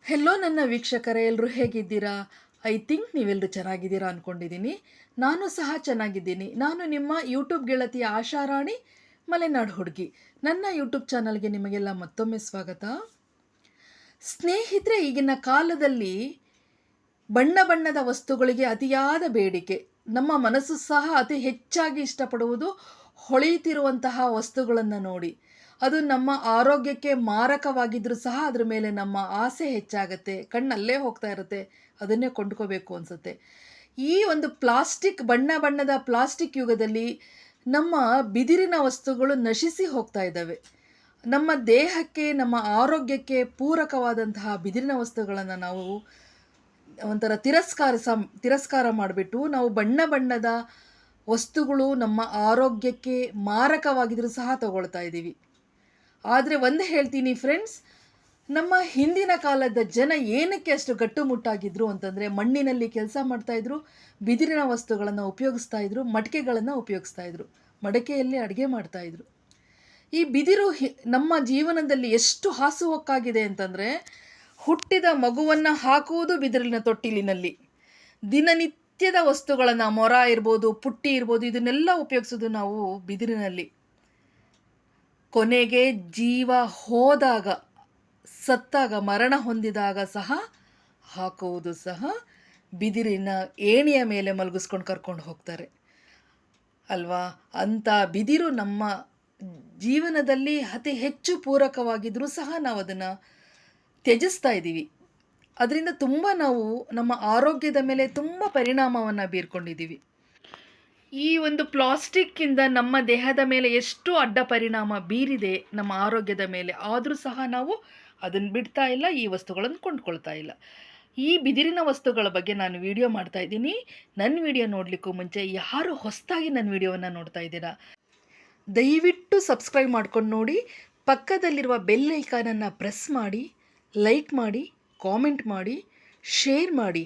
Hello ನನ್ನ ವೀಕ್ಷಕರೇ, ಎಲ್ಲರೂ ಹೇಗಿದ್ದೀರಾ? ಐ ಥಿಂಕ್ ನೀವೆಲ್ಲರೂ ಚೆನ್ನಾಗಿದ್ದೀರಾ ಅಂದ್ಕೊಂಡಿದ್ದೀನಿ. ನಾನು ಸಹ ಚೆನ್ನಾಗಿದ್ದೀನಿ. ನಾನು ನಿಮ್ಮ ಯೂಟ್ಯೂಬ್ ಗೆಳತಿ ಆಶಾರಾಣಿ ಮಲೆನಾಡು ಹುಡುಗಿ. ನನ್ನ ಯೂಟ್ಯೂಬ್ ಚಾನಲ್ಗೆ ನಿಮಗೆಲ್ಲ ಮತ್ತೊಮ್ಮೆ ಸ್ವಾಗತ. ಸ್ನೇಹಿತರೆ, ಈಗಿನ ಕಾಲದಲ್ಲಿ ಬಣ್ಣ ಬಣ್ಣದ ವಸ್ತುಗಳಿಗೆ ಅತಿಯಾದ ಬೇಡಿಕೆ. ನಮ್ಮ ಮನಸ್ಸು ಸಹ ಅತಿ ಹೆಚ್ಚಾಗಿ ಇಷ್ಟಪಡುವುದು ಹೊಳೆಯುತ್ತಿರುವಂತಹ ವಸ್ತುಗಳನ್ನು ನೋಡಿ. ಅದು ನಮ್ಮ ಆರೋಗ್ಯಕ್ಕೆ ಮಾರಕವಾಗಿದ್ದರೂ ಸಹ ಅದ್ರ ಮೇಲೆ ನಮ್ಮ ಆಸೆ ಹೆಚ್ಚಾಗತ್ತೆ. ಕಣ್ಣಲ್ಲೇ ಹೋಗ್ತಾ ಇರುತ್ತೆ, ಅದನ್ನೇ ಕೊಂಡ್ಕೋಬೇಕು ಅನಿಸುತ್ತೆ. ಈ ಒಂದು ಬಣ್ಣ ಬಣ್ಣದ ಪ್ಲಾಸ್ಟಿಕ್ ಯುಗದಲ್ಲಿ ನಮ್ಮ ಬಿದಿರಿನ ವಸ್ತುಗಳು ನಶಿಸಿ ಹೋಗ್ತಾ ಇದ್ದಾವೆ. ನಮ್ಮ ದೇಹಕ್ಕೆ, ನಮ್ಮ ಆರೋಗ್ಯಕ್ಕೆ ಪೂರಕವಾದಂತಹ ಬಿದಿರಿನ ವಸ್ತುಗಳನ್ನು ನಾವು ಒಂಥರ ತಿರಸ್ಕಾರ ಮಾಡಿಬಿಟ್ಟು ನಾವು ಬಣ್ಣ ಬಣ್ಣದ ವಸ್ತುಗಳು ನಮ್ಮ ಆರೋಗ್ಯಕ್ಕೆ ಮಾರಕವಾಗಿದ್ರೂ ಸಹ ತಗೊಳ್ತಾ ಇದ್ದೀವಿ. ಆದರೆ ಒಂದು ಹೇಳ್ತೀನಿ ಫ್ರೆಂಡ್ಸ್, ನಮ್ಮ ಹಿಂದಿನ ಕಾಲದ ಜನ ಏನಕ್ಕೆ ಅಷ್ಟು ಗಟ್ಟುಮುಟ್ಟಾಗಿದ್ರು ಅಂತಂದರೆ, ಮಣ್ಣಿನಲ್ಲಿ ಕೆಲಸ ಮಾಡ್ತಾಯಿದ್ರು, ಬಿದಿರಿನ ವಸ್ತುಗಳನ್ನು ಉಪಯೋಗಿಸ್ತಾ ಇದ್ರು, ಮಡಿಕೆಗಳನ್ನು ಉಪಯೋಗಿಸ್ತಾ ಇದ್ರು, ಮಡಿಕೆಯಲ್ಲಿ ಅಡುಗೆ ಮಾಡ್ತಾಯಿದ್ರು. ಈ ಬಿದಿರು ನಮ್ಮ ಜೀವನದಲ್ಲಿ ಎಷ್ಟು ಹಾಸುಹೊಕ್ಕಾಗಿದೆ ಅಂತಂದರೆ, ಹುಟ್ಟಿದ ಮಗುವನ್ನು ಹಾಕುವುದು ಬಿದಿರಿನ ತೊಟ್ಟಿಲಿನಲ್ಲಿ, ದಿನನಿತ್ಯದ ವಸ್ತುಗಳನ್ನು ಮೊರ ಇರ್ಬೋದು, ಪುಟ್ಟಿ ಇರ್ಬೋದು, ಇದನ್ನೆಲ್ಲ ಉಪಯೋಗಿಸೋದು ನಾವು ಬಿದಿರಿನಲ್ಲಿ. ಕೊನೆಗೆ ಜೀವ ಹೋದಾಗ, ಸತ್ತಾಗ, ಮರಣ ಹೊಂದಿದಾಗ ಸಹ ಹಾಕುವುದು ಸಹ ಬಿದಿರಿನ ಏಣಿಯ ಮೇಲೆ ಮಲಗಿಸ್ಕೊಂಡು ಕರ್ಕೊಂಡು ಹೋಗ್ತಾರೆ ಅಲ್ವಾ. ಅಂಥ ಬಿದಿರು ನಮ್ಮ ಜೀವನದಲ್ಲಿ ಅತಿ ಹೆಚ್ಚು ಪೂರಕವಾಗಿದ್ದರೂ ಸಹ ನಾವು ಅದನ್ನು ತ್ಯಜಿಸ್ತಾ ಇದ್ದೀವಿ. ಅದರಿಂದ ತುಂಬ ನಾವು ನಮ್ಮ ಆರೋಗ್ಯದ ಮೇಲೆ ತುಂಬ ಪರಿಣಾಮವನ್ನು ಬೀರ್ಕೊಂಡಿದ್ದೀವಿ. ಈ ಒಂದು ಪ್ಲಾಸ್ಟಿಕ್ಕಿಂದ ನಮ್ಮ ದೇಹದ ಮೇಲೆ ಎಷ್ಟು ಅಡ್ಡ ಪರಿಣಾಮ ಬೀರಿದೆ ನಮ್ಮ ಆರೋಗ್ಯದ ಮೇಲೆ, ಆದರೂ ಸಹ ನಾವು ಅದನ್ನು ಬಿಡ್ತಾ ಇಲ್ಲ, ಈ ವಸ್ತುಗಳನ್ನು ಕೊಂಡ್ಕೊಳ್ತಾ ಇಲ್ಲ. ಈ ಬಿದಿರಿನ ವಸ್ತುಗಳ ಬಗ್ಗೆ ನಾನು ವಿಡಿಯೋ ಮಾಡ್ತಾ ಇದ್ದೀನಿ. ನನ್ನ ವಿಡಿಯೋ ನೋಡಲಿಕ್ಕೂ ಮುಂಚೆ ಯಾರು ಹೊಸದಾಗಿ ನನ್ನ ವಿಡಿಯೋವನ್ನು ನೋಡ್ತಾ ಇದ್ದೀರಾ, ದಯವಿಟ್ಟು ಸಬ್ಸ್ಕ್ರೈಬ್ ಮಾಡ್ಕೊಂಡು ನೋಡಿ. ಪಕ್ಕದಲ್ಲಿರುವ ಬೆಲ್ ಐಕಾನನ್ನು ಪ್ರೆಸ್ ಮಾಡಿ, ಲೈಕ್ ಮಾಡಿ, ಕಾಮೆಂಟ್ ಮಾಡಿ, ಶೇರ್ ಮಾಡಿ.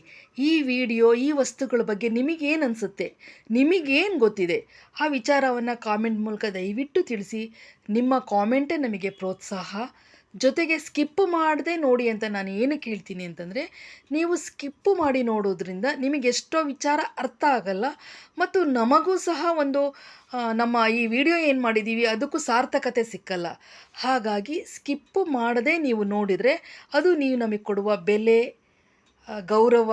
ಈ ವಿಡಿಯೋ, ಈ ವಸ್ತುಗಳ ಬಗ್ಗೆ ನಿಮಗೇನು ಅನಿಸುತ್ತೆ, ನಿಮಗೇನು ಗೊತ್ತಿದೆ, ಆ ವಿಚಾರವನ್ನು ಕಾಮೆಂಟ್ ಮೂಲಕ ದಯವಿಟ್ಟು ತಿಳಿಸಿ. ನಿಮ್ಮ ಕಾಮೆಂಟೇ ನಮಗೆ ಪ್ರೋತ್ಸಾಹ. ಜೊತೆಗೆ ಸ್ಕಿಪ್ ಮಾಡದೆ ನೋಡಿ ಅಂತ ನಾನು ಏನಕ್ಕೆ ಹೇಳ್ತೀನಿ ಅಂತಂದರೆ, ನೀವು ಸ್ಕಿಪ್ಪು ಮಾಡಿ ನೋಡೋದ್ರಿಂದ ನಿಮಗೆ ಎಷ್ಟೋ ವಿಚಾರ ಅರ್ಥ ಆಗಲ್ಲ, ಮತ್ತು ನಮಗೂ ಸಹ ಒಂದು ನಮ್ಮ ಈ ವಿಡಿಯೋ ಏನು ಮಾಡಿದ್ದೀವಿ ಅದಕ್ಕೂ ಸಾರ್ಥಕತೆ ಸಿಕ್ಕಲ್ಲ. ಹಾಗಾಗಿ ಸ್ಕಿಪ್ಪು ಮಾಡದೆ ನೀವು ನೋಡಿದರೆ ಅದು ನೀವು ನಮಗೆ ಕೊಡುವ ಬೆಲೆ, ಗೌರವ,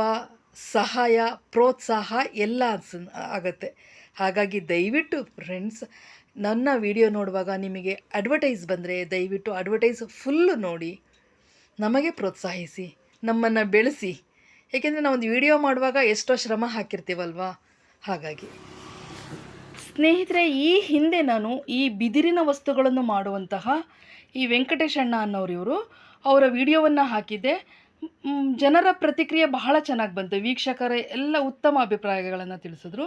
ಸಹಾಯ, ಪ್ರೋತ್ಸಾಹ ಎಲ್ಲ ಆಗುತ್ತೆ. ಹಾಗಾಗಿ ದಯವಿಟ್ಟು ಫ್ರೆಂಡ್ಸ್, ನನ್ನ ವಿಡಿಯೋ ನೋಡುವಾಗ ನಿಮಗೆ ಅಡ್ವರ್ಟೈಸ್ ಬಂದರೆ ದಯವಿಟ್ಟು ಅಡ್ವರ್ಟೈಸ್ ಫುಲ್ಲು ನೋಡಿ, ನಮಗೆ ಪ್ರೋತ್ಸಾಹಿಸಿ, ನಮ್ಮನ್ನು ಬೆಳೆಸಿ. ಏಕೆಂದರೆ ನಾವೊಂದು ವಿಡಿಯೋ ಮಾಡುವಾಗ ಎಷ್ಟೋ ಶ್ರಮ ಹಾಕಿರ್ತೀವಲ್ವಾ. ಹಾಗಾಗಿ ಸ್ನೇಹಿತರೆ, ಈ ಹಿಂದೆ ನಾನು ಈ ಬಿದಿರಿನ ವಸ್ತುಗಳನ್ನು ಮಾಡುವಂತಹ ಈ ವೆಂಕಟೇಶಣ್ಣ ಅನ್ನೋರು ಅವರ ವಿಡಿಯೋವನ್ನು ಹಾಕಿದ್ದೆ. ಜನರ ಪ್ರತಿಕ್ರಿಯೆ ಬಹಳ ಚೆನ್ನಾಗಿ ಬಂತು. ವೀಕ್ಷಕರೇ ಎಲ್ಲ ಉತ್ತಮ ಅಭಿಪ್ರಾಯಗಳನ್ನು ತಿಳಿಸಿದ್ರು.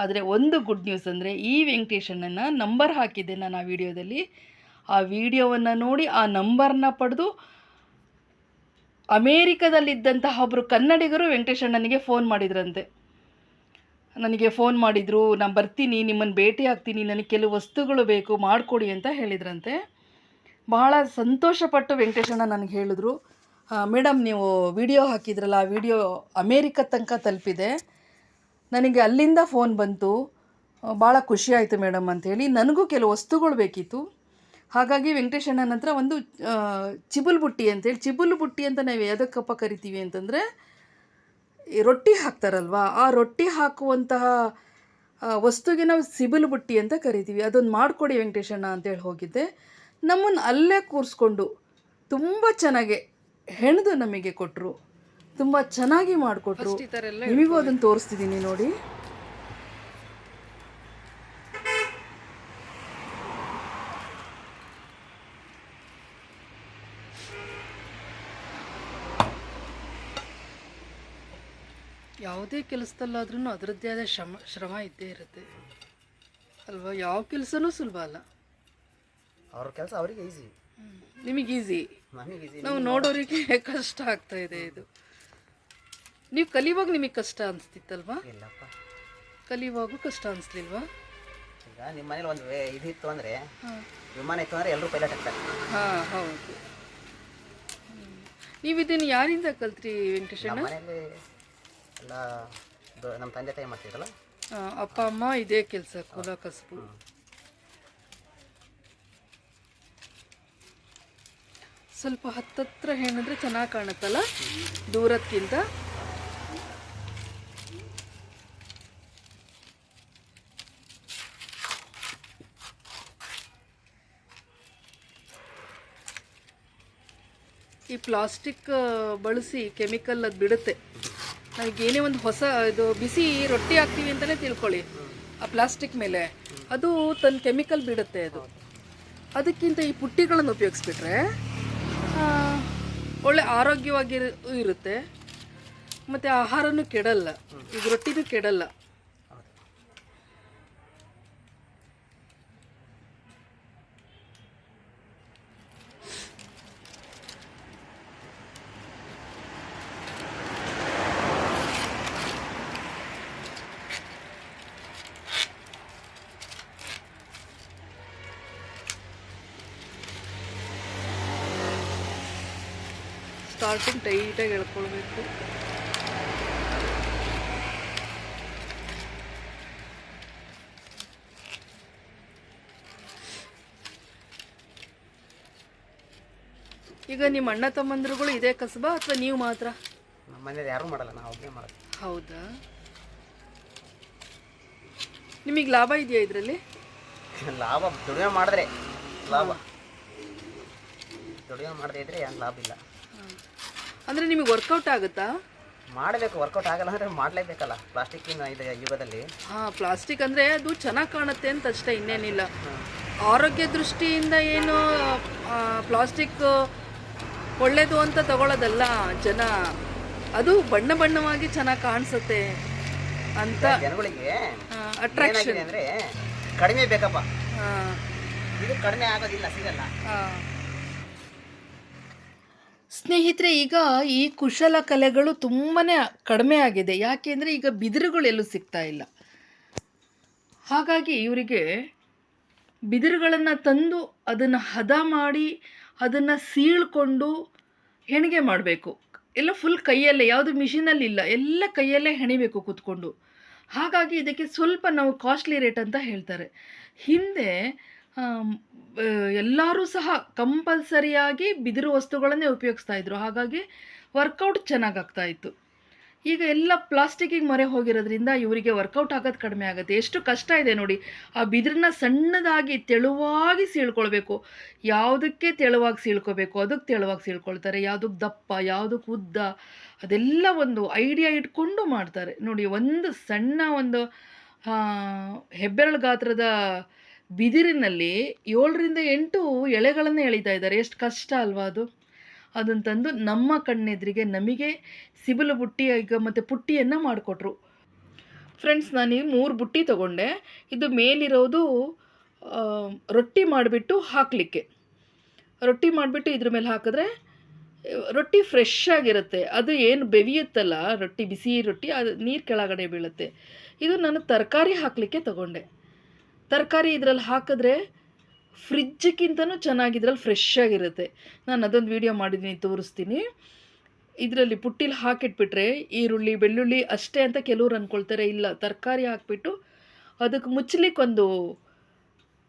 ಆದರೆ ಒಂದು ಗುಡ್ ನ್ಯೂಸ್ ಅಂದರೆ, ಈ ವೆಂಕಟೇಶಣ್ಣನ ನಂಬರ್ ಹಾಕಿದ್ದೆ ನಾನು ಆ ವಿಡಿಯೋದಲ್ಲಿ. ಆ ವಿಡಿಯೋವನ್ನು ನೋಡಿ ಆ ನಂಬರ್ನ ಪಡೆದು ಅಮೇರಿಕದಲ್ಲಿದ್ದಂತಹ ಒಬ್ಬರು ಕನ್ನಡಿಗರು ವೆಂಕಟೇಶಣ್ಣನಿಗೆ ಫೋನ್ ಮಾಡಿದ್ರಂತೆ. ನನಗೆ ಫೋನ್ ಮಾಡಿದರು, ನಾನು ಬರ್ತೀನಿ, ನಿಮ್ಮನ್ನು ಭೇಟಿ ಆಗ್ತೀನಿ, ನನಗೆ ಕೆಲವು ವಸ್ತುಗಳು ಬೇಕು, ಮಾಡಿಕೊಡಿ ಅಂತ ಹೇಳಿದ್ರಂತೆ. ಬಹಳ ಸಂತೋಷಪಟ್ಟು ವೆಂಕಟೇಶಣ್ಣ ನನಗೆ ಹೇಳಿದ್ರು, ಮೇಡಮ್ ನೀವು ವಿಡಿಯೋ ಹಾಕಿದ್ರಲ್ಲ, ಆ ವಿಡಿಯೋ ಅಮೇರಿಕ ತನಕ ತಲುಪಿದೆ, ನನಗೆ ಅಲ್ಲಿಂದ ಫೋನ್ ಬಂತು, ಭಾಳ ಖುಷಿಯಾಯಿತು ಮೇಡಮ್ ಅಂಥೇಳಿ. ನನಗೂ ಕೆಲವು ವಸ್ತುಗಳು ಬೇಕಿತ್ತು. ಹಾಗಾಗಿ ವೆಂಕಟೇಶಣ್ಣನ ಹತ್ರ ಒಂದು ಚಿಬುಲ್ ಬುಟ್ಟಿ ಅಂತೇಳಿ, ಚಿಬುಲ್ ಬುಟ್ಟಿ ಅಂತ ನಾವು ಯಾವುದಕ್ಕಪ್ಪ ಕರಿತೀವಿ ಅಂತಂದರೆ, ಈ ರೊಟ್ಟಿ ಹಾಕ್ತಾರಲ್ವ, ಆ ರೊಟ್ಟಿ ಹಾಕುವಂತಹ ವಸ್ತುಗೆ ನಾವು ಸಿಬುಲ್ ಬುಟ್ಟಿ ಅಂತ ಕರಿತೀವಿ. ಅದೊಂದು ಮಾಡಿಕೊಡಿ ವೆಂಕಟೇಶಣ್ಣ ಅಂತೇಳಿ ಹೋಗಿದ್ದೆ. ನಮ್ಮನ್ನು ಅಲ್ಲೇ ಕೂರಿಸ್ಕೊಂಡು ತುಂಬ ಚೆನ್ನಾಗಿ ಹೆಣೆದು ನಮಗೆ ಕೊಟ್ಟರು, ತುಂಬ ಚೆನ್ನಾಗಿ ಮಾಡಿಕೊಟ್ರು. ನಿಮಗೂ ಅದನ್ನು ತೋರಿಸ್ತಿದ್ದೀನಿ ನೋಡಿ. ಯಾವುದೇ ಕೆಲಸದಲ್ಲಾದ್ರೂ ಅದರದ್ದೇ ಆದ ಶ್ರಮ ಇದ್ದೇ ಇರುತ್ತೆ ಅಲ್ವಾ. ಯಾವ ಕೆಲಸನೂ ಸುಲಭ ಅಲ್ಲ. ಅವ್ರ ಕೆಲಸ ಅವರಿಗೆ ಈಸಿ, ನಿಮಗೆ ಈಸಿ, ನಾವು ನೋಡೋರಿಗೆ ಕಷ್ಟ ಆಗ್ತಾ ಇದೆ. ಇದು ನೀವು ಕಲಿಯುವಾಗ ನಿಮಗೆ ಕಷ್ಟ ಅನಿಸ್ತಿತ್ತಲ್ವಾ? ಇಲ್ಲಪ್ಪ, ಕಲಿಯುವಾಗೂ ಕಷ್ಟ ಅನಿಸ್ಲಿಲ್ವಾ? ಈಗ ನಿಮ್ಮ ಮನೇಲಿ ಒಂದು ಇದಿತ್ತು ಅಂದರೆ, ವಿಮಾನ ಇತ್ತು ಅಂದರೆ ಎಲ್ಲರೂ ಪೈಲಟ್ ಆಗ್ತಾರೆ. ಹಾಂ, ಹೌದು. ನೀವು ಇದನ್ನು ಯಾರಿಂದ ಕಲ್ತ್ರಿ ವೆಂಕಟೇಶಣ್ಣ? ನಮ್ಮ ಮನೆಯಲ್ಲಿ ಎಲ್ಲ ನಮ್ಮ ತಂದೆ ತಾಯಿ ಮಾಡ್ತಿದ್ರಲ್ಲ. ಅಪ್ಪ ಅಮ್ಮ ಇದೇ ಕೆಲಸ, ಕುಲ ಕಸಬು. ಸ್ವಲ್ಪ ಹತ್ತತ್ರ ಹೆಣಿದ್ರೆ ಚೆನ್ನಾಗಿ ಕಾಣುತ್ತಲ್ಲ ದೂರಕ್ಕಿಂತ. ಈ ಪ್ಲಾಸ್ಟಿಕ್ ಬಳಸಿ ಕೆಮಿಕಲ್ ಅದು ಬಿಡುತ್ತೆ. ಏನೇ ಒಂದು ಹೊಸ ಇದು ಬಿಸಿ ರೊಟ್ಟಿ ಹಾಕ್ತೀವಿ ಅಂತಲೇ ತಿಳ್ಕೊಳ್ಳಿ, ಆ ಪ್ಲಾಸ್ಟಿಕ್ ಮೇಲೆ ಅದು ತನ್ನ ಕೆಮಿಕಲ್ ಬಿಡುತ್ತೆ. ಅದಕ್ಕಿಂತ ಈ ಪುಟ್ಟಿಗಳನ್ನು ಉಪಯೋಗಿಸ್ಬಿಟ್ರೆ ಒಳ್ಳೆ ಆರೋಗ್ಯವಾಗಿ ಇರುತ್ತೆ, ಮತ್ತು ಆಹಾರನೂ ಕೆಡಲ್ಲ, ಈಗ ರೊಟ್ಟಿನೂ ಕೆಡಲ್ಲ. ಸ್ಟಾರ್ಟಿಂಗ್ ಟೈಟಾಗಿ ಎಳ್ಕೊಳ್ಬೇಕು. ಈಗ ನಿಮ್ಮ ಅಣ್ಣ ತಮ್ಮಂದ್ರುಗಳು ಇದೇ ಕಸಬಾ ಅಥವಾ ನೀವು ಮಾತ್ರ? ನಮ್ಮ ಮನೇಲಿ ಯಾರೂ ಮಾಡಲ್ಲ, ನಾವು ಒಬ್ಬನೇ ಮಾಡೋದು. ಹೌದಾ? ನಿಮಗೆ ಲಾಭ ಇದೆಯಾ ಇದರಲ್ಲಿ? ಲಾಭ ದುಡಿಮೆ ಮಾಡಿದ್ರೆ ಲಾಭ, ದುಡಿಮೆ ಮಾಡದೇ ಇದ್ರೆ ಏನು ಲಾಭ ಇಲ್ಲ. ಅಂದರೆ ನಿಮಗೆ ವರ್ಕೌಟ್ ಆಗುತ್ತಾ? ಮಾಡಬೇಕು, ವರ್ಕೌಟ್ ಆಗಲ್ಲ ಅಂದರೆ ಮಾಡಲೇಬೇಕಲ್ಲ ಪ್ಲಾಸ್ಟಿಕ್ಕಿನ ಇದು ಯುಗದಲ್ಲಿ. ಪ್ಲಾಸ್ಟಿಕ್ ಅಂದರೆ ಅದು ಚೆನ್ನಾಗಿ ಕಾಣುತ್ತೆ ಅಂತ ಅಷ್ಟೇ, ಇನ್ನೇನಿಲ್ಲ. ಆರೋಗ್ಯ ದೃಷ್ಟಿಯಿಂದ ಏನು ಪ್ಲಾಸ್ಟಿಕ್ ಒಳ್ಳೇದು ಅಂತ ತಗೊಳ್ಳೋದಲ್ಲ ಜನ, ಅದು ಬಣ್ಣ ಬಣ್ಣವಾಗಿ ಚೆನ್ನಾಗಿ ಕಾಣಿಸುತ್ತೆ ಅಂತ ಜನಗಳಿಗೆ ಅಟ್ರಾಕ್ಷನ್. ಅಂದರೆ ಕಡಿಮೆ ಬೇಕಪ್ಪ, ಇದು ಕಡಿಮೆ ಆಗೋದಿಲ್ಲ, ಸಿಗಲ್ಲ. ಸ್ನೇಹಿತರೆ, ಈಗ ಈ ಕುಶಲ ಕಲೆಗಳು ತುಂಬಾ ಕಡಿಮೆ ಆಗಿದೆ. ಯಾಕೆಂದರೆ ಈಗ ಬಿದಿರುಗಳು ಎಲ್ಲೂ ಸಿಗ್ತಾ ಇಲ್ಲ. ಹಾಗಾಗಿ ಇವರಿಗೆ ಬಿದಿರುಗಳನ್ನು ತಂದು ಅದನ್ನು ಹದ ಮಾಡಿ ಅದನ್ನು ಸೀಳ್ಕೊಂಡು ಹೆಣಿಗೆ ಮಾಡಬೇಕು. ಎಲ್ಲ ಫುಲ್ ಕೈಯಲ್ಲೇ, ಯಾವುದು ಮಿಷಿನಲ್ಲಿ ಇಲ್ಲ, ಎಲ್ಲ ಕೈಯಲ್ಲೇ ಹೆಣಿಬೇಕು ಕೂತ್ಕೊಂಡು. ಹಾಗಾಗಿ ಇದಕ್ಕೆ ಸ್ವಲ್ಪ ನಾವು ಕಾಸ್ಟ್ಲಿ ರೇಟ್ ಅಂತ ಹೇಳ್ತಾರೆ. ಹಿಂದೆ ಎಲ್ಲರೂ ಸಹ ಕಂಪಲ್ಸರಿಯಾಗಿ ಬಿದಿರು ವಸ್ತುಗಳನ್ನೇ ಉಪಯೋಗಿಸ್ತಾ ಇದ್ರು, ಹಾಗಾಗಿ ವರ್ಕೌಟ್ ಚೆನ್ನಾಗಾಗ್ತಾಯಿತ್ತು. ಈಗ ಎಲ್ಲ ಪ್ಲಾಸ್ಟಿಕ್ಕಿಗೆ ಮೊರೆ ಹೋಗಿರೋದ್ರಿಂದ ಇವರಿಗೆ ವರ್ಕೌಟ್ ಆಗೋದು ಕಡಿಮೆ ಆಗುತ್ತೆ. ಎಷ್ಟು ಕಷ್ಟ ಇದೆ ನೋಡಿ. ಆ ಬಿದಿರನ್ನ ಸಣ್ಣದಾಗಿ ತೆಳುವಾಗಿ ಸೀಳ್ಕೊಳ್ಬೇಕು. ಯಾವುದಕ್ಕೆ ತೆಳುವಾಗಿ ಸೀಳ್ಕೋಬೇಕು ಅದಕ್ಕೆ ತೆಳುವಾಗಿ ಸೀಳ್ಕೊಳ್ತಾರೆ, ಯಾವುದಕ್ಕೆ ದಪ್ಪ ಯಾವುದಕ್ಕೆ ಉದ್ದ ಅದೆಲ್ಲ ಒಂದು ಐಡಿಯಾ ಇಟ್ಕೊಂಡು ಮಾಡ್ತಾರೆ ನೋಡಿ. ಒಂದು ಸಣ್ಣ ಒಂದು ಹೆಬ್ಬೆರಳು ಗಾತ್ರದ ಬಿದಿರಿನಲ್ಲಿ 7ರಿಂದ 8 ಎಳೆಗಳನ್ನು ಎಳಿತಾ ಇದ್ದಾರೆ. ಎಷ್ಟು ಕಷ್ಟ ಅಲ್ವಾ ಅದು. ಅದನ್ನು ತಂದು ನಮ್ಮ ಕಣ್ಣೆದುರಿಗೆ ನಮಗೆ ಸಿಬಿಲು ಬುಟ್ಟಿ ಈಗ ಮತ್ತು ಪುಟ್ಟಿಯನ್ನು ಮಾಡಿಕೊಟ್ರು. ಫ್ರೆಂಡ್ಸ್, ನಾನೀಗ 3 ಬುಟ್ಟಿ ತೊಗೊಂಡೆ. ಇದು ಮೇಲಿರೋದು ರೊಟ್ಟಿ ಮಾಡಿಬಿಟ್ಟು ಹಾಕಲಿಕ್ಕೆ. ರೊಟ್ಟಿ ಮಾಡಿಬಿಟ್ಟು ಇದ್ರ ಮೇಲೆ ಹಾಕಿದ್ರೆ ರೊಟ್ಟಿ ಫ್ರೆಶ್ ಆಗಿರುತ್ತೆ. ಅದು ಏನು ಬೆವಿಯುತ್ತಲ್ಲ ರೊಟ್ಟಿ, ಬಿಸಿ ರೊಟ್ಟಿ, ಅದು ನೀರು ಕೆಳಗಡೆ ಬೀಳುತ್ತೆ. ಇದು ನಾನು ತರಕಾರಿ ಹಾಕಲಿಕ್ಕೆ ತೊಗೊಂಡೆ. ತರಕಾರಿ ಇದರಲ್ಲಿ ಹಾಕಿದ್ರೆ ಫ್ರಿಜ್ಜಿಗಿಂತನೂ ಚೆನ್ನಾಗಿ ಇದ್ರಲ್ಲಿ ಫ್ರೆಶ್ ಆಗಿರುತ್ತೆ. ನಾನು ಅದೊಂದು ವೀಡಿಯೋ ಮಾಡಿದ್ದೀನಿ, ತೋರಿಸ್ತೀನಿ. ಇದರಲ್ಲಿ ಪುಟ್ಟಿಲಿ ಹಾಕಿಟ್ಬಿಟ್ರೆ ಈರುಳ್ಳಿ ಬೆಳ್ಳುಳ್ಳಿ ಅಷ್ಟೇ ಅಂತ ಕೆಲವ್ರು ಅಂದ್ಕೊಳ್ತಾರೆ. ಇಲ್ಲ, ತರಕಾರಿ ಹಾಕಿಬಿಟ್ಟು ಅದಕ್ಕೆ ಮುಚ್ಚಲಿಕ್ಕೊಂದು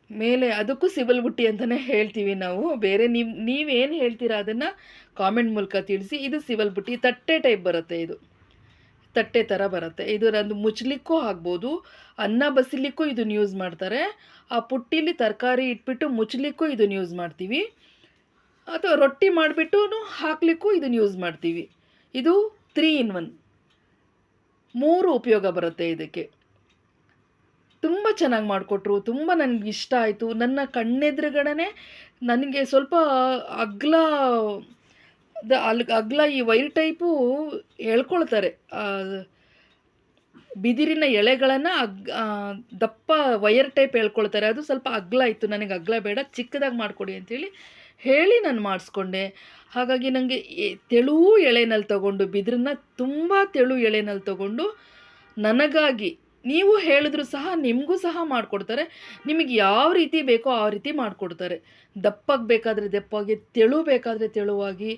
ಮೇಲೆ, ಅದಕ್ಕೂ ಸಿಬಲ್ ಬುಟ್ಟಿ ಅಂತಲೇ ಹೇಳ್ತೀವಿ ನಾವು. ಬೇರೆ ನೀವೇನು ಹೇಳ್ತೀರಾ ಅದನ್ನು ಕಾಮೆಂಟ್ ಮೂಲಕ ತಿಳಿಸಿ. ಇದು ಸಿಬಲ್ ಬುಟ್ಟಿ, ತಟ್ಟೆ ಟೈಪ್ ಬರುತ್ತೆ, ಇದು ತಟ್ಟೆ ಥರ ಬರುತ್ತೆ. ಇದರಂದು ಮುಚ್ಚಲಿಕ್ಕೂ ಆಗ್ಬೋದು, ಅನ್ನ ಬಸಿಲಿಕ್ಕೂ ಇದನ್ನು ಯೂಸ್ ಮಾಡ್ತಾರೆ. ಆ ಪುಟ್ಟಿಲಿ ತರಕಾರಿ ಇಟ್ಬಿಟ್ಟು ಮುಚ್ಚಲಿಕ್ಕೂ ಇದನ್ನು ಯೂಸ್ ಮಾಡ್ತೀವಿ, ಅಥವಾ ರೊಟ್ಟಿ ಮಾಡಿಬಿಟ್ಟು ಹಾಕಲಿಕ್ಕೂ ಇದನ್ನು ಯೂಸ್ ಮಾಡ್ತೀವಿ. ಇದು 3 in 1, 3 ಉಪಯೋಗ ಬರುತ್ತೆ ಇದಕ್ಕೆ. ತುಂಬ ಚೆನ್ನಾಗಿ ಮಾಡಿಕೊಟ್ರು, ತುಂಬ ನನಗೆ ಇಷ್ಟ ಆಯಿತು. ನನ್ನ ಕಣ್ಣೆದುರುಗಡೆ ನನಗೆ ಸ್ವಲ್ಪ ಅಗ್ಲ ಈ ವೈರ್ ಟೈಪು ಹೇಳ್ಕೊಳ್ತಾರೆ. ಬಿದಿರಿನ ಎಳೆಗಳನ್ನು ದಪ್ಪ ವೈರ್ ಟೈಪ್ ಹೇಳ್ಕೊಳ್ತಾರೆ. ಅದು ಸ್ವಲ್ಪ ಅಗ್ಲ ಇತ್ತು, ನನಗೆ ಅಗ್ಲ ಬೇಡ, ಚಿಕ್ಕದಾಗಿ ಮಾಡಿಕೊಡಿ ಅಂಥೇಳಿ ಹೇಳಿ ನಾನು ಮಾಡಿಸ್ಕೊಂಡೆ. ಹಾಗಾಗಿ ನನಗೆ ತೆಳು ಎಳೆನಲ್ಲಿ ತೊಗೊಂಡು, ಬಿದಿರನ್ನ ತುಂಬ ತೆಳು ಎಳೆನಲ್ಲಿ ತೊಗೊಂಡು ನನಗಾಗಿ ನೀವು ಹೇಳಿದ್ರು ಸಹ ನಿಮಗೂ ಸಹ ಮಾಡಿಕೊಡ್ತಾರೆ. ನಿಮಗೆ ಯಾವ ರೀತಿ ಬೇಕೋ ಆ ರೀತಿ ಮಾಡಿಕೊಡ್ತಾರೆ. ದಪ್ಪಗೆ ಬೇಕಾದರೆ ದಪ್ಪಗೆ, ತೆಳು ಬೇಕಾದರೆ ತೆಳುವಾಗಿ,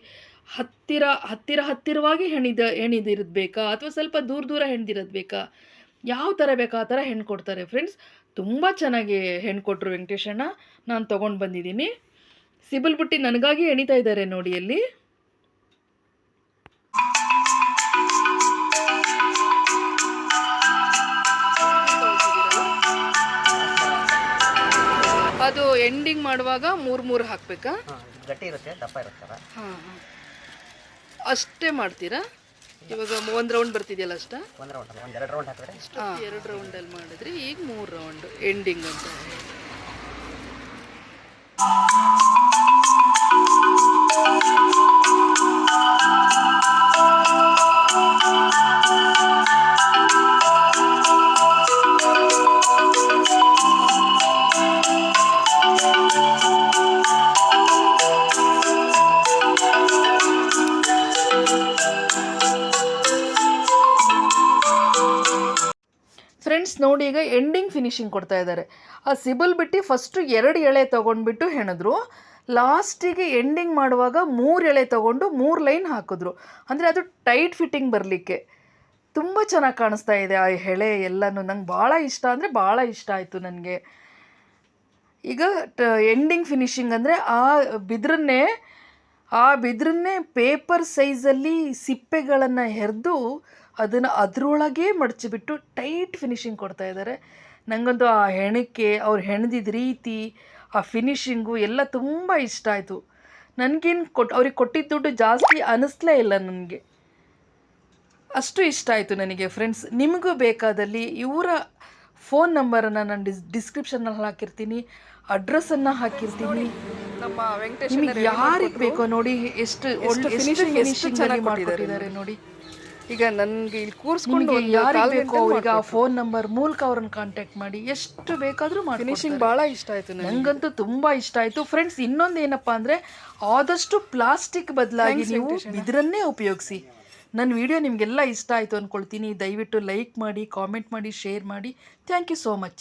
ಹತ್ತಿರವಾಗಿ ಹೆಣಿದಿರೋದು ಬೇಕಾ ಅಥವಾ ಸ್ವಲ್ಪ ದೂರ ಹೆಣ್ದಿರೋದು ಬೇಕಾ, ಯಾವ ಥರ ಬೇಕಾ ಆ ಥರ ಹೆಣ್ಣು ಕೊಡ್ತಾರೆ ಫ್ರೆಂಡ್ಸ್. ತುಂಬ ಚೆನ್ನಾಗಿ ಹೆಣ್ಣು ಕೊಟ್ಟರು ವೆಂಕಟೇಶಣ್ಣ. ನಾನು ತೊಗೊಂಡು ಬಂದಿದ್ದೀನಿ. ಸಿಬಿಲ್ ಬುಟ್ಟಿ ನನಗಾಗಿ ಎಣಿತಾ ಇದ್ದಾರೆ ನೋಡಿ ಅಲ್ಲಿ. ಅದು ಎಂಡಿಂಗ್ ಮಾಡುವಾಗ ಮೂರು ಹಾಕಬೇಕಾ? ಗಟ್ಟಿ ಇರುತ್ತೆ, ದಪ್ಪ ಇರುತ್ತಲ್ಲ. ಹಾಂ ಹಾಂ, ಅಷ್ಟೇ ಮಾಡ್ತೀರಾ? ಇವಾಗ 1 ರೌಂಡ್ ಬರ್ತಿದೆಯಲ್ಲ ಅಷ್ಟ? 1 ರೌಂಡ್ ಅಲ್ಲ, 2 ರೌಂಡ್ ಹಾಕಿದ್ರೆ 2 ರೌಂಡಲ್ಲಿ ಮಾಡಿದ್ರಿ. ಈಗ 3 ರೌಂಡ್ ಎಂಡಿಂಗ್ ಅಂತ. ಫ್ರೆಂಡ್ಸ್ ನೋಡಿ, ಈಗ ಎಂಡಿಂಗ್ ಫಿನಿಶಿಂಗ್ ಕೊಡ್ತಾ ಇದ್ದಾರೆ. ಆ ಸಿಬಿಲ್ ಬಿಟ್ಟು ಫಸ್ಟು 2 ಎಳೆ ತೊಗೊಂಡ್ಬಿಟ್ಟು ಹೆಣಿದ್ರು. ಲಾಸ್ಟಿಗೆ ಎಂಡಿಂಗ್ ಮಾಡುವಾಗ 3 ಎಳೆ ತೊಗೊಂಡು 3 ಲೈನ್ ಹಾಕಿದ್ರು. ಅಂದರೆ ಅದು ಟೈಟ್ ಫಿಟ್ಟಿಂಗ್ ಬರಲಿಕ್ಕೆ ತುಂಬ ಚೆನ್ನಾಗಿ ಕಾಣಿಸ್ತಾ ಇದೆ ಆ ಎಳೆ ಎಲ್ಲನೂ. ನಂಗೆ ಭಾಳ ಇಷ್ಟ ಅಂದರೆ ಭಾಳ ಇಷ್ಟ ಆಯಿತು ನನಗೆ. ಈಗ ಎಂಡಿಂಗ್ ಫಿನಿಶಿಂಗ್ ಅಂದರೆ ಆ ಬಿದ್ರನ್ನೇ ಪೇಪರ್ ಸೈಜಲ್ಲಿ ಸಿಪ್ಪೆಗಳನ್ನು ಹೆರೆದು ಅದನ್ನು ಅದರೊಳಗೆ ಮಡಚಿಬಿಟ್ಟು ಟೈಟ್ ಫಿನಿಶಿಂಗ್ ಕೊಡ್ತಾ ಇದ್ದಾರೆ. ನನಗಂತೂ ಆ ಅವ್ರು ಹೆಣೆದಿದ್ದ ರೀತಿ, ಆ ಫಿನಿಶಿಂಗು ಎಲ್ಲ ತುಂಬ ಇಷ್ಟ ಆಯಿತು. ನನಗೇನು ಅವ್ರಿಗೆ ಕೊಟ್ಟಿದ್ದ ದುಡ್ಡು ಜಾಸ್ತಿ ಅನ್ನಿಸ್ಲೇ ಇಲ್ಲ ನನಗೆ. ಅಷ್ಟು ಇಷ್ಟ ಆಯಿತು ನನಗೆ ಫ್ರೆಂಡ್ಸ್. ನಿಮಗೂ ಬೇಕಾದಲ್ಲಿ ಇವರ ಫೋನ್ ನಂಬರನ್ನು ನಾನು ಡಿಸ್ಕ್ರಿಪ್ಷನಲ್ಲಿ ಹಾಕಿರ್ತೀನಿ, ಅಡ್ರೆಸ್ಸನ್ನು ಹಾಕಿರ್ತೀನಿ. ನಮ್ಮ ವೆಂಕಟೇಶ್ ನಿಮಗೆ ಯಾರಿಗೆ ಬೇಕೋ ನೋಡಿ, ಎಷ್ಟು ಫಿನಿಶಿಂಗ್ ಚೆನ್ನಾಗಿ ಮಾಡಿಕೊಟ್ಟಿದ್ದಾರೆ ನೋಡಿ. ಈಗ ನನಗೆ ಇಲ್ಲಿ ಕೂರಿಸ್ಕೊಂಡು ಯಾರಿಗೆ ಬೇಕೋ ಈಗ ಆ ಫೋನ್ ನಂಬರ್ ಮೂಲಕ ಅವ್ರನ್ನ ಕಾಂಟ್ಯಾಕ್ಟ್ ಮಾಡಿ ಎಷ್ಟು ಬೇಕಾದರೂ ಮಾಡಿ. ಫಿನಿಶಿಂಗ್ ಭಾಳ ಇಷ್ಟ ಆಯಿತು ನನಗಂತೂ, ತುಂಬ ಇಷ್ಟ ಆಯಿತು ಫ್ರೆಂಡ್ಸ್. ಇನ್ನೊಂದು ಏನಪ್ಪ ಅಂದರೆ, ಆದಷ್ಟು ಪ್ಲಾಸ್ಟಿಕ್ ಬದಲಾಗಿ ನೀವು ಇದರನ್ನೇ ಉಪಯೋಗಿಸಿ. ನನ್ನ ವಿಡಿಯೋ ನಿಮಗೆಲ್ಲ ಇಷ್ಟ ಆಯಿತು ಅಂದ್ಕೊಳ್ತೀನಿ. ದಯವಿಟ್ಟು ಲೈಕ್ ಮಾಡಿ, ಕಾಮೆಂಟ್ ಮಾಡಿ, ಶೇರ್ ಮಾಡಿ. Thank you so much.